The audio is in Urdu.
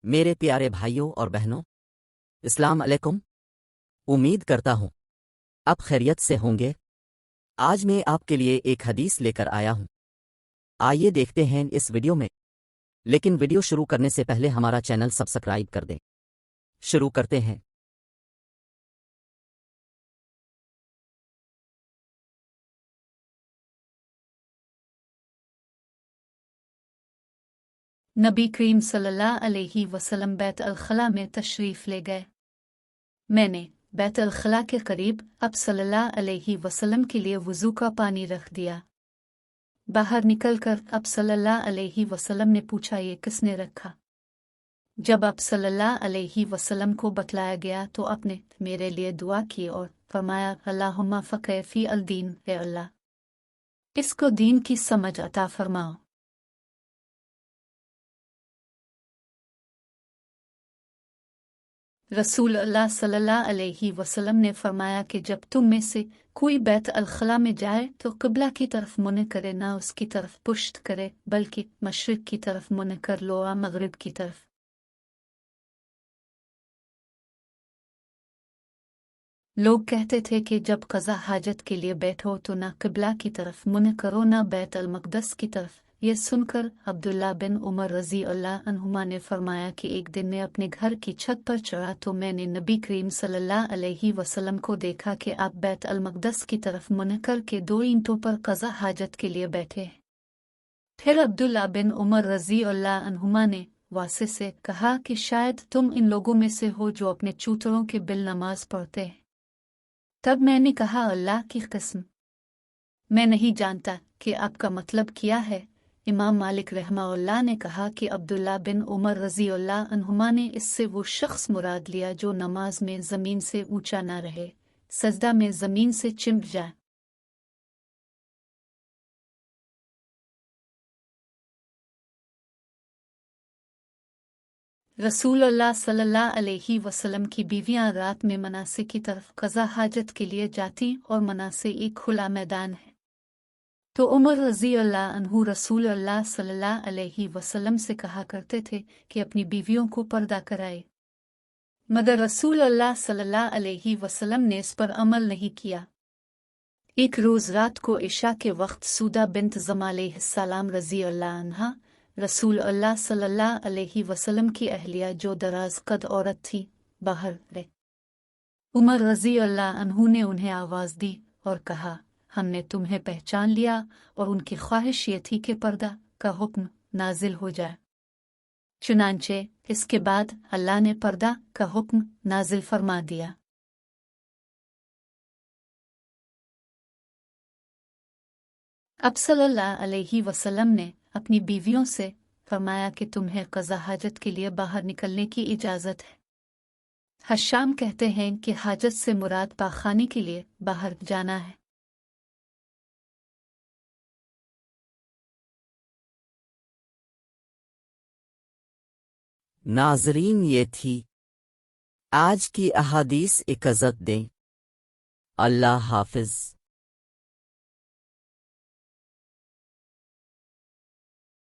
میرے پیارے بھائیوں اور بہنوں، السلام علیکم۔ امید کرتا ہوں آپ خیریت سے ہوں گے۔ آج میں آپ کے لیے ایک حدیث لے کر آیا ہوں۔ آئیے دیکھتے ہیں اس ویڈیو میں، لیکن ویڈیو شروع کرنے سے پہلے ہمارا چینل سبسکرائب کر دیں۔ شروع کرتے ہیں۔ نبی کریم صلی اللہ علیہ وسلم بیت الخلا میں تشریف لے گئے۔ میں نے بیت الخلا کے قریب اب صلی اللہ علیہ وسلم کے لیے وضو کا پانی رکھ دیا۔ باہر نکل کر اب صلی اللہ علیہ وسلم نے پوچھا، یہ کس نے رکھا؟ جب اب صلی اللہ علیہ وسلم کو بتلایا گیا تو آپ نے میرے لیے دعا کی اور فرمایا، اللہم فقہ فی الدین، اے اللہ اس کو دین کی سمجھ عطا فرماؤ۔ رسول اللہ صلی اللہ علیہ وسلم نے فرمایا کہ جب تم میں سے کوئی بیت الخلا میں جائے تو قبلہ کی طرف منہ کرے، نہ اس کی طرف پشت کرے، بلکہ مشرق کی طرف منہ کر لو یا مغرب کی طرف۔ لوگ کہتے تھے کہ جب قضا حاجت کے لیے بیٹھو تو نہ قبلہ کی طرف منہ کرو نہ بیت المقدس کی طرف۔ یہ سن کر عبداللہ بن عمر رضی اللہ عنہما نے فرمایا کہ ایک دن میں اپنے گھر کی چھت پر چڑھا تو میں نے نبی کریم صلی اللہ علیہ وسلم کو دیکھا کہ آپ بیت المقدس کی طرف منہ کر کے 2 اینٹوں پر قضا حاجت کے لیے بیٹھے۔ پھر عبداللہ بن عمر رضی اللہ عنہما نے واسع سے کہا کہ شاید تم ان لوگوں میں سے ہو جو اپنے چوتڑوں کے بل نماز پڑھتے ہیں۔ تب میں نے کہا، اللہ کی قسم میں نہیں جانتا کہ آپ کا مطلب کیا ہے۔ امام مالک رحمہ اللہ نے کہا کہ عبداللہ بن عمر رضی اللہ عنہما نے اس سے وہ شخص مراد لیا جو نماز میں زمین سے اونچا نہ رہے، سجدہ میں زمین سے چمٹ جائے۔ رسول اللہ صلی اللہ علیہ وسلم کی بیویاں رات میں مناسک کی طرف قضا حاجت کے لیے جاتی اور مناسک ایک کھلا میدان ہے۔ تو عمر رضی اللہ عنہ رسول اللہ صلی اللہ علیہ وسلم سے کہا کرتے تھے کہ اپنی بیویوں کو پردہ کرائے، مگر رسول اللہ صلی اللہ علیہ وسلم نے اس پر عمل نہیں کیا۔ ایک روز رات کو عشاء کے وقت سودہ بنت زمع علیہ السلام رضی اللہ عنہا رسول اللہ صلی اللہ علیہ وسلم کی اہلیہ جو دراز قد عورت تھی باہر رہے۔ عمر رضی اللہ عنہ نے انہیں آواز دی اور کہا، ہم نے تمہیں پہچان لیا، اور ان کی خواہش یہ تھی کہ پردہ کا حکم نازل ہو جائے۔ چنانچہ اس کے بعد اللہ نے پردہ کا حکم نازل فرما دیا۔ اب صلی اللہ علیہ وسلم نے اپنی بیویوں سے فرمایا کہ تمہیں قضا حاجت کے لیے باہر نکلنے کی اجازت ہے۔ حشام کہتے ہیں کہ حاجت سے مراد پاخانے کے لیے باہر جانا ہے۔ ناظرین، یہ تھی آج کی احادیث، اجازت دیں۔ اللہ حافظ۔